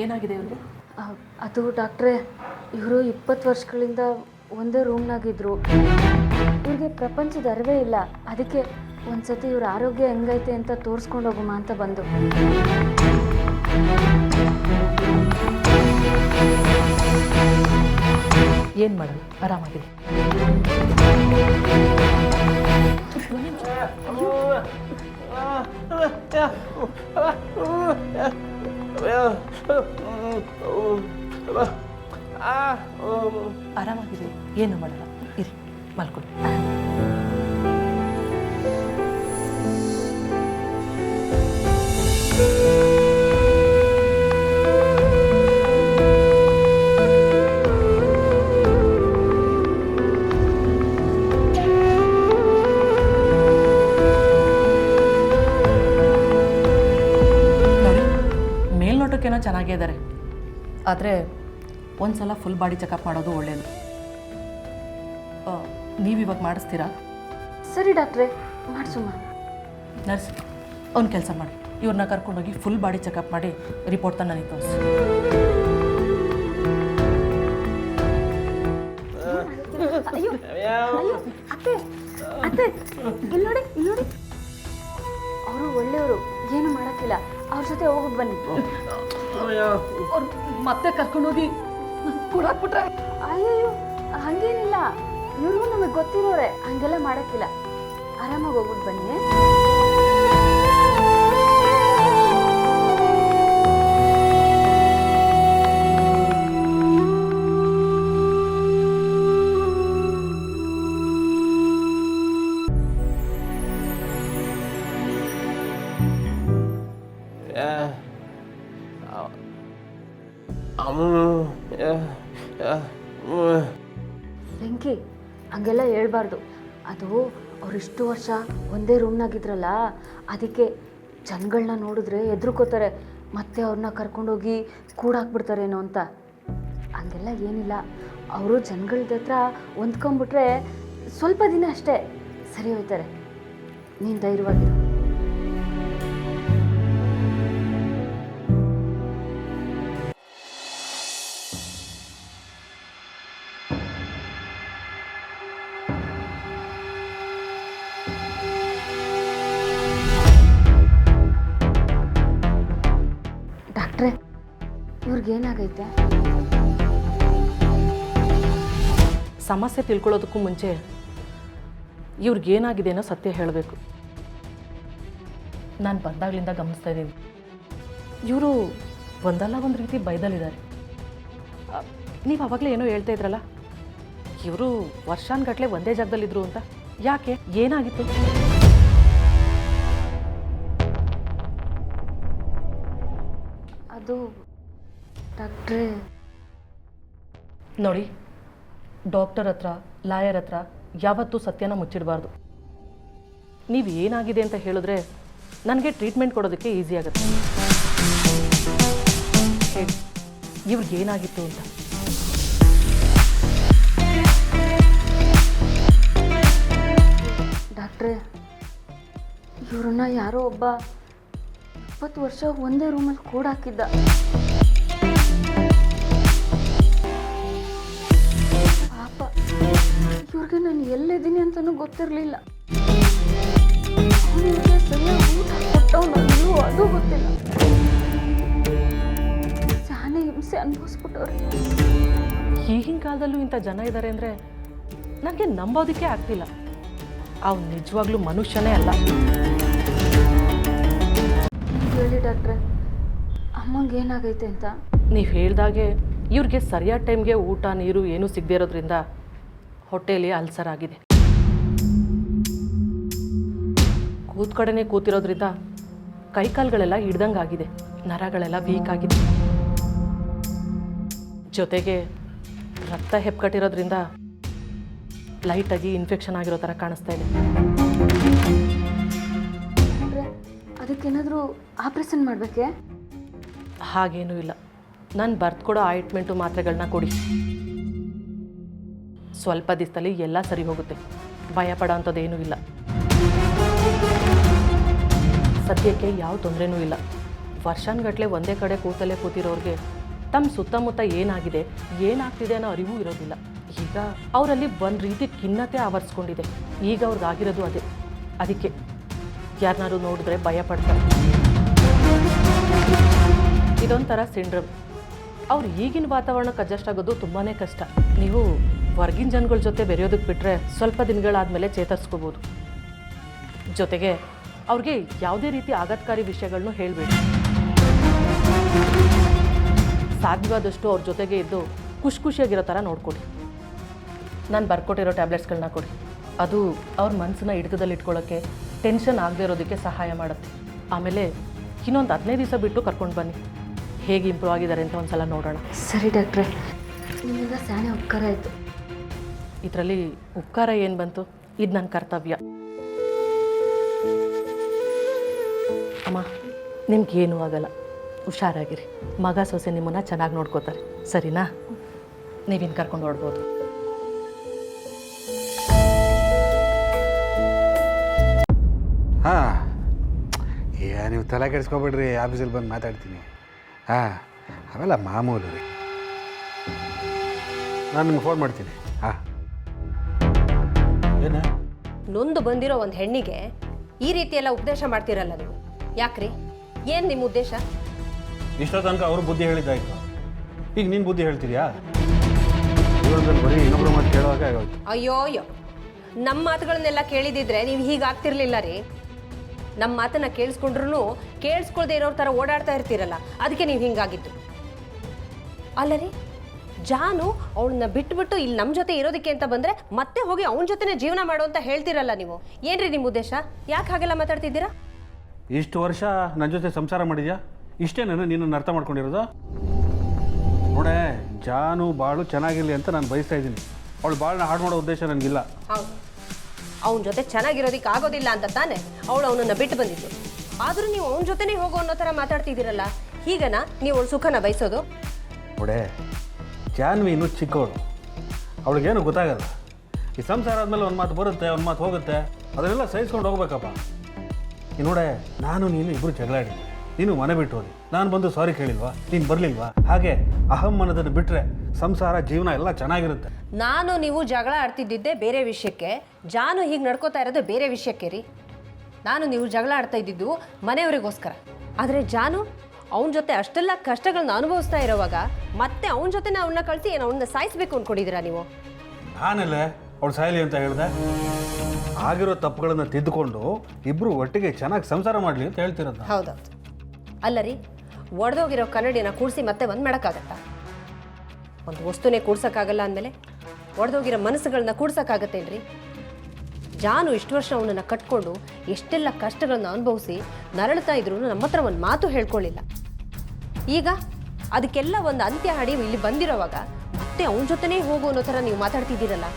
ಏನಾಗಿದೆ ಇವ್ರಿಗೆ? ಅದು ಡಾಕ್ಟ್ರೇ, ಇವರು 20 ವರ್ಷಗಳಿಂದ ಒಂದೇ ರೂಮ್ನಾಗಿದ್ರು. ಇವ್ರಿಗೆ ಪ್ರಪಂಚದ ಅರಿವೇ ಇಲ್ಲ. ಅದಕ್ಕೆ ಒಂದ್ಸತಿ ಇವ್ರ ಆರೋಗ್ಯ ಹೆಂಗೈತೆ ಅಂತ ತೋರಿಸ್ಕೊಂಡು ಹೋಗುಮ ಅಂತ ಬಂದು. ಏನು ಮಾಡಲ್ಲ, ಆರಾಮಾಗಿದೆ. ಆರಾಮಾಗಿದೆ, ಏನು ಮಾಡಲ್ಲ. ಇರಿ, ಮಲ್ಕೊಳ್ಳಿ. ಮೇಲ್ನೋಟಕ್ಕೇನೋ ಚೆನ್ನಾಗೇ ಇದ್ದಾರೆ, ಆದರೆ ಒಂದ್ಸಲ ಫುಲ್ ಬಾಡಿ ಚೆಕಪ್ ಮಾಡೋದು ಒಳ್ಳೆಯದು. ನೀವಿವಾಗ ಮಾಡಿಸ್ತೀರಾ? ಸರಿ ಡಾಕ್ಟ್ರೇ, ಮಾಡಿಸುಮ್ಮ. ನರ್ಸ್, ಒಂದು ಕೆಲಸ ಮಾಡಿ, ಇವ್ರನ್ನ ಕರ್ಕೊಂಡೋಗಿ ಫುಲ್ ಬಾಡಿ ಚೆಕಪ್ ಮಾಡಿ ರಿಪೋರ್ಟ್ ತಂದು ನನಗೆ ತೋರಿಸಿ. ಅಯ್ಯೋ ಅತ್ತೆ ಅತ್ತೆ, ಇಲ್ಲಿ ನೋಡಿ, ಇಲ್ಲಿ ನೋಡಿ. ಅವರು ಒಳ್ಳೆಯವರು, ಏನು ಮಾಡೋಕ್ಕಿಲ್ಲ. ಅವ್ರ ಜೊತೆ ಹೋಗಿ ಬನ್ನಿ. ಅವ್ರು ಮತ್ತೆ ಕರ್ಕೊಂಡೋಗಿ ಕೂಡಾಕ್ಬಿಟ್ರೆ? ಅಯ್ಯೋ, ಹಂಗೇನಿಲ್ಲ. ಇವ್ರಿಗೂ ನಮಗೆ ಗೊತ್ತಿರೋರೆ, ಹಂಗೆಲ್ಲ ಮಾಡೋಕ್ಕಿಲ್ಲ. ಆರಾಮಾಗಿ ಹೋಗ್ಬಿಟ್ಟು ಬನ್ನಿ. ಬೆಂಕಿ, ಹಂಗೆಲ್ಲ ಹೇಳ್ಬಾರ್ದು. ಅದು ಅವರಿಷ್ಟು ವರ್ಷ ಒಂದೇ ರೂಮ್ನಾಗಿದ್ರಲ್ಲ, ಅದಕ್ಕೆ ಜನಗಳನ್ನ ನೋಡಿದ್ರೆ ಹೆದರ್ಕೋತಾರೆ, ಮತ್ತೆ ಅವ್ರನ್ನ ಕರ್ಕೊಂಡೋಗಿ ಕೂಡಾಕ್ಬಿಡ್ತಾರೇನೋ ಅಂತ. ಹಂಗೆಲ್ಲ ಏನಿಲ್ಲ. ಅವರು ಜನಗಳದ ಹತ್ರ ಹೊಂದ್ಕೊಂಡ್ಬಿಟ್ರೆ ಸ್ವಲ್ಪ ದಿನ ಅಷ್ಟೇ ಸರಿ ಹೋಯ್ತಾರೆ. ನೀನು ಧೈರ್ಯವಾಗಿರು. ಡಾಕ್ಟ್ರೇ, ಇವ್ರಿಗೇನಾಗೈತೆ? ಸಮಸ್ಯೆ ತಿಳ್ಕೊಳ್ಳೋದಕ್ಕೂ ಮುಂಚೆ ಇವ್ರಿಗೇನಾಗಿದೆ ಅನ್ನೋ ಸತ್ಯ ಹೇಳಬೇಕು. ನಾನು ಬಂದಾಗಲಿಂದ ಗಮನಿಸ್ತಾ ಇದ್ದೀನಿ, ಇವರು ಒಂದಲ್ಲ ಒಂದು ರೀತಿ ಬೈದಲ್ಲಿದ್ದಾರೆ. ನೀವು ಆವಾಗಲೇ ಏನೋ ಹೇಳ್ತಾ ಇದ್ರಲ್ಲ, ಇವರು ವರ್ಷಾನುಗಟ್ಟಲೆ ಒಂದೇ ಜಾಗದಲ್ಲಿದ್ದರು ಅಂತ. ಯಾಕೆ, ಏನಾಗಿತ್ತು? ಅದು ಡಾಕ್ಟ್ರೇ, ನೋಡಿ, ಡಾಕ್ಟರ್ ಹತ್ರ, ಲಾಯರ್ ಹತ್ರ ಯಾವತ್ತೂ ಸತ್ಯನ ಮುಚ್ಚಿಡಬಾರ್ದು. ನೀವು ಏನಾಗಿದೆ ಅಂತ ಹೇಳಿದ್ರೆ ನನಗೆ ಟ್ರೀಟ್ಮೆಂಟ್ ಕೊಡೋದಕ್ಕೆ ಈಸಿ ಆಗುತ್ತೆ. ಹೇಳಿ, ಇವ್ರಿಗೇನಾಗಿತ್ತು ಅಂತ. ಡಾಕ್ಟ್ರೇ, ಇವ್ರನ್ನ ಯಾರೋ ಒಬ್ಬ 20 ವರ್ಷ ಒಂದೇ ರೂಮಲ್ಲಿ ಕೂಡಾಕಿದ್ದ. ಪಾಪ, ಇವ್ರಿಗೆ ನಾನು ಎಲ್ಲಿದ್ದೀನಿ ಅಂತಲೂ ಗೊತ್ತಿರಲಿಲ್ಲ. ಅವನಿಗೆ ಸರಿಯಾಗಿ ಊಟ ಕೊಟ್ಟವನಲ್ಲೂ ಅದು ಗೊತ್ತಿಲ್ಲ. ಶಾನೆ ಹಿಂಸೆ ಅನುಭವಿಸ್ಬಿಟ್ಟವ್ರೆ. ಈಗಿನ ಕಾಲದಲ್ಲೂ ಇಂಥ ಜನ ಇದ್ದಾರೆ ಅಂದರೆ ನನಗೆ ನಂಬೋದಕ್ಕೆ ಆಗ್ತಿಲ್ಲ. ಅವ್ನು ನಿಜವಾಗ್ಲೂ ಮನುಷ್ಯನೇ ಅಲ್ಲ. ಹೇಳಿ ಡಾಕ್ಟ್ರೆ, ಅಮ್ಮಂಗೆ ಏನಾಗೈತೆ ಅಂತ? ನೀವು ಹೇಳ್ದಾಗೆ ಇವ್ರಿಗೆ ಸರಿಯಾದ ಟೈಮ್ಗೆ ಊಟ ನೀರು ಏನೂ ಸಿಗದೇ ಇರೋದ್ರಿಂದ ಹೊಟ್ಟೆಯಲ್ಲಿ ಅಲ್ಸರ್ ಆಗಿದೆ. ಕೂತ್ ಕಡೆನೇ ಕೂತಿರೋದ್ರಿಂದ ಕೈಕಾಲುಗಳೆಲ್ಲ ಹಿಡ್ದಂಗಾಗಿದೆ, ನರಗಳೆಲ್ಲ ವೀಕ್ ಆಗಿದೆ. ಜೊತೆಗೆ ರಕ್ತ ಹೆಪ್ಪಕಟ್ಟಿರೋದ್ರಿಂದ ಲೈಟಾಗಿ ಇನ್ಫೆಕ್ಷನ್ ಆಗಿರೋ ಥರ ಕಾಣಿಸ್ತಾ ಇದೆ. ಅದಕ್ಕೇನಾದರೂ ಆಪ್ರೇಷನ್ ಮಾಡಬೇಕೆ? ಹಾಗೇನೂ ಇಲ್ಲ. ನಾನು ಬರ್ದ್ಕೊಡೋ ಆಯಿಂಟ್ಮೆಂಟು ಮಾತ್ರೆಗಳನ್ನ ಕೊಡಿ. ಸ್ವಲ್ಪ ದಿವಸದಲ್ಲಿ ಎಲ್ಲ ಸರಿ ಹೋಗುತ್ತೆ, ಭಯ ಪಡೋ ಅಂಥದ್ದೇನೂ ಇಲ್ಲ. ಸದ್ಯಕ್ಕೆ ಯಾವ ತೊಂದರೆನೂ ಇಲ್ಲ. ವರ್ಷಾನ್ಗಟ್ಲೆ ಒಂದೇ ಕಡೆ ಕೂತಲ್ಲೇ ಕೂತಿರೋರಿಗೆ ತಮ್ಮ ಸುತ್ತಮುತ್ತ ಏನಾಗಿದೆ ಏನಾಗ್ತಿದೆ ಅನ್ನೋ ಅರಿವು ಇರೋದಿಲ್ಲ. ಈಗ ಅವರಲ್ಲಿ ಒಂದು ರೀತಿ ಖಿನ್ನತೆ ಆವರಿಸ್ಕೊಂಡಿದೆ. ಈಗ ಅವ್ರಿಗಾಗಿರೋದು ಅದೇ. ಅದಕ್ಕೆ ಯಾರನ್ನಾರು ನೋಡಿದ್ರೆ ಭಯ ಪಡ್ತಾರೆ. ಇದೊಂಥರ ಸಿಂಡ್ರಮ್. ಅವ್ರು ಈಗಿನ ವಾತಾವರಣಕ್ಕೆ ಅಡ್ಜಸ್ಟ್ ಆಗೋದು ತುಂಬಾ ಕಷ್ಟ. ನೀವು ಹೊರ್ಗಿನ ಜನಗಳ ಜೊತೆ ಬೆರೆಯೋದಕ್ಕೆ ಬಿಟ್ಟರೆ ಸ್ವಲ್ಪ ದಿನಗಳಾದಮೇಲೆ ಚೇತರಿಸ್ಕೋಬೋದು. ಜೊತೆಗೆ ಅವ್ರಿಗೆ ಯಾವುದೇ ರೀತಿ ಆಘಾತಕಾರಿ ವಿಷಯಗಳನ್ನೂ ಹೇಳಬೇಡಿ. ಸಾಧ್ಯವಾದಷ್ಟು ಅವ್ರ ಜೊತೆಗೆ ಇದ್ದು ಖುಷಿಯಾಗಿರೋ ಥರ ನೋಡ್ಕೊಡಿ. ನಾನು ಬರ್ಕೊಟ್ಟಿರೋ ಟ್ಯಾಬ್ಲೆಟ್ಸ್ಗಳನ್ನ ಕೊಡಿ. ಅದು ಅವ್ರ ಮನಸ್ಸನ್ನ ಹಿಡಿತದಲ್ಲಿ ಇಟ್ಕೊಳ್ಳೋಕ್ಕೆ, ಟೆನ್ಷನ್ ಆಗದೆ ಇರೋದಕ್ಕೆ ಸಹಾಯ ಮಾಡುತ್ತೆ. ಆಮೇಲೆ ಇನ್ನೊಂದು 15 ದಿವಸ ಬಿಟ್ಟು ಕರ್ಕೊಂಡು ಬನ್ನಿ. ಹೇಗೆ ಇಂಪ್ರೂವ್ ಆಗಿದ್ದಾರೆ ಅಂತ ಒಂದು ಸಲ ನೋಡೋಣ. ಸರಿ ಡಾಕ್ಟ್ರೆ, ನಿಮ್ಮಿಂದ ಸ್ಯಾನೆ ಉಪಕಾರ ಆಯಿತು. ಇದರಲ್ಲಿ ಉಪಕಾರ ಏನು ಬಂತು? ಇದು ನನ್ನ ಕರ್ತವ್ಯ. ಅಮ್ಮ, ನಿಮ್ಗೇನೂ ಆಗಲ್ಲ, ಹುಷಾರಾಗಿರಿ. ಮಗ ಸೊಸೆ ನಿಮ್ಮನ್ನು ಚೆನ್ನಾಗಿ ನೋಡ್ಕೋತಾರೆ, ಸರಿನಾ? ನೀವಿನ್ನು ಕರ್ಕೊಂಡು ಹೊಡ್ಬೋದು. ಹಾಂ, ನೀವು ತಲೆ ಕೆಡಿಸ್ಕೊಬೇಡ್ರಿ, ಆಫೀಸಲ್ಲಿ ಬಂದು ಮಾತಾಡ್ತೀನಿ. ಹಾಂ, ಅವೆಲ್ಲ ಮಾಮೂಲು ರೀ. ನಾನು ನಿಮ್ಗೆ ಫೋನ್ ಮಾಡ್ತೀನಿ. ಹಾಂ, ಏನ ನೊಂದು ಬಂದಿರೋ ಒಂದು ಹೆಣ್ಣಿಗೆ ಈ ರೀತಿ ಎಲ್ಲ ಉಪದೇಶ ಮಾಡ್ತಿರಲ್ಲ ನೀವು, ಯಾಕ್ರಿ? ಏನು ನಿಮ್ಮ ಉದ್ದೇಶ? ಇಷ್ಟೋ ತನಕ ಅವರು ಬುದ್ಧಿ ಹೇಳಿದ್ದಾಯ್ತು, ಈಗ ನೀನು ಬುದ್ಧಿ ಹೇಳ್ತೀರಿಯಾ? ಜೀವನದಲ್ಲಿ ಬರೀ ಇನ್ನೊಬ್ರು ಮಾತು ಕೇಳುವಾಗ ಆಗೋಯ್ತು. ಅಯ್ಯೋ ನಮ್ಮ ಮಾತುಗಳನ್ನೆಲ್ಲ ಕೇಳಿದಿದ್ರೆ ನೀವು ಹೀಗಾಗ್ತಿರ್ಲಿಲ್ಲ ರೀ. ನಮ್ಮ ಮಾತನ್ನ ಕೇಳಿಸ್ಕೊಂಡ್ರು ಕೇಳಿಸ್ಕೊಳ್ದೆ ಇರೋರ ಥರ ಓಡಾಡ್ತಾ ಇರ್ತೀರಲ್ಲ, ಅದಕ್ಕೆ ನೀವು ಹಿಂಗಾಗಿದ್ದು ಅಲ್ಲ ರೀ. ಜಾನು ಅವಳನ್ನ ಬಿಟ್ಬಿಟ್ಟು ಇಲ್ಲಿ ನಮ್ಮ ಜೊತೆ ಇರೋದಕ್ಕೆ ಅಂತ ಬಂದರೆ ಮತ್ತೆ ಹೋಗಿ ಅವನ ಜೊತೆನೇ ಜೀವನ ಮಾಡು ಅಂತ ಹೇಳ್ತಿರಲ್ಲ ನೀವು. ಏನ್ರಿ ನಿಮ್ಮ ಉದ್ದೇಶ? ಯಾಕೆ ಹಾಗೆಲ್ಲ ಮಾತಾಡ್ತಿದ್ದೀರಾ? ಇಷ್ಟು ವರ್ಷ ನನ್ನ ಜೊತೆ ಸಂಸಾರ ಮಾಡಿದ್ಯಾ, ಇಷ್ಟೇ ನೀನು ಅರ್ಥ ಮಾಡ್ಕೊಂಡಿರೋದು? ನೋಡೆ, ಜಾನು ಬಾಳು ಚೆನ್ನಾಗಿರಲಿ ಅಂತ ನಾನು ಬಯಸ್ತಾ ಇದ್ದೀನಿ. ಅವಳು ಬಾಳನ್ನ ಹಾಳು ಮಾಡೋ ಉದ್ದೇಶ ನನಗಿಲ್ಲ. ಹೌದು, ಅವನ ಜೊತೆ ಚೆನ್ನಾಗಿರೋದಕ್ಕೆ ಆಗೋದಿಲ್ಲ ಅಂತ ತಾನೆ ಅವಳು ಅವನನ್ನು ಬಿಟ್ಟು ಬಂದಿದ್ದು. ಆದರೂ ನೀವು ಅವನ ಜೊತೆನೇ ಹೋಗೋ ಅನ್ನೋ ಥರ ಮಾತಾಡ್ತಿದ್ದೀರಲ್ಲ, ಹೀಗನಾ ನೀವು ಅವಳು ಸುಖನ ಬಯಸೋದು? ನೋಡೆ, ಜಾನ್ವಿ ಇನ್ನೂ ಚಿಕ್ಕವಳು, ಅವಳಿಗೇನು ಗೊತ್ತಾಗಲ್ಲ. ಈ ಸಂಸಾರ ಆದಮೇಲೆ ಒಂದು ಮಾತು ಬರುತ್ತೆ, ಒಂದು ಮಾತು ಹೋಗುತ್ತೆ, ಅದನ್ನೆಲ್ಲ ಸಹಿಸ್ಕೊಂಡು ಹೋಗ್ಬೇಕಪ್ಪ. ಈ ನೋಡೆ, ನಾನು ನೀನು ಇಬ್ಬರು ಜಗಳಾಡಿ, ನೀನು ಮನೆ ಬಿಟ್ಟು ಹೋದಿ, ನಾನು ಬಂದು ಸಾರಿ ಕೇಳಿಲ್ವಾ, ನೀನು ಬರಲಿಲ್ವಾ? ಹಾಗೆ ಅಹಂ ಅನ್ನೋದನ್ನು ಬಿಟ್ಟರೆ ಸಂಸಾರ ಜೀವನ ಎಲ್ಲ ಚೆನ್ನಾಗಿರುತ್ತೆ. ನಾನು ನೀವು ಜಗಳ ಆಡ್ತಿದ್ದಿದ್ದೆ ಬೇರೆ ವಿಷಯಕ್ಕೆ, ಜಾನು ಹೀಗೆ ನಡ್ಕೋತಾ ಇರೋದು ಬೇರೆ ವಿಷಯಕ್ಕೆ ರೀ. ನಾನು ನೀವು ಜಗಳ ಆಡ್ತಾ ಇದ್ದಿದ್ದು ಮನೆಯವರಿಗೋಸ್ಕರ, ಆದರೆ ಜಾನು ಅವನ ಜೊತೆ ಅಷ್ಟೆಲ್ಲ ಕಷ್ಟಗಳನ್ನ ಅನುಭವಿಸ್ತಾ ಇರೋವಾಗ ಮತ್ತೆ ಅವನ ಜೊತೆನೇ ಅವನ್ನ ಕಳಿಸಿ ಏನು ಅವನ್ನ ಸಾಯಿಸ್ಬೇಕು ಅಂದ್ಕೊಂಡಿದ್ದೀರಾ ನೀವು? ನಾನೆಲ್ಲೇ ಅವಳು ಸಾಯಲಿ ಅಂತ ಹೇಳಿದೆ? ಆಗಿರೋ ತಪ್ಪುಗಳನ್ನು ತಿದ್ದುಕೊಂಡು ಇಬ್ಬರು ಒಟ್ಟಿಗೆ ಚೆನ್ನಾಗಿ ಸಂಸಾರ ಮಾಡಲಿ ಅಂತ ಹೇಳ್ತಿರೋದು. ಹೌದೌದು. ಅಲ್ಲ ರೀ, ಒಡೆದೋಗಿರೋ ಕನ್ನಡಿನ ಕೂಡಿಸಿ ಮತ್ತೆ ಒಂದು ಮಾಡೋಕ್ಕಾಗತ್ತಾ? ಒಂದು ವಸ್ತುನೇ ಕೂಡ್ಸೋಕ್ಕಾಗಲ್ಲ ಅಂದಮೇಲೆ ಒಡೆದೋಗಿರೋ ಮನಸ್ಸುಗಳನ್ನ ಕೂಡ್ಸೋಕ್ಕಾಗತ್ತೇನ್ರಿ? ಜಾನು ಇಷ್ಟು ವರ್ಷ ಅವನನ್ನು ಕಟ್ಕೊಂಡು ಎಷ್ಟೆಲ್ಲ ಕಷ್ಟಗಳನ್ನ ಅನುಭವಿಸಿ ನರಳ್ತಾ ಇದ್ರು ನಮ್ಮ ಹತ್ರ ಒಂದು ಮಾತು ಹೇಳ್ಕೊಳ್ಳಿಲ್ಲ. ಈಗ ಅದಕ್ಕೆಲ್ಲ ಒಂದು ಅಂತ್ಯ ಹಾಡಿ ಇಲ್ಲಿ ಬಂದಿರೋವಾಗ ಮತ್ತೆ ಅವನ ಜೊತೆನೇ ಹೋಗೋ ಅನ್ನೋ ಥರ ನೀವು ಮಾತಾಡ್ತಿದ್ದೀರಲ್ಲ,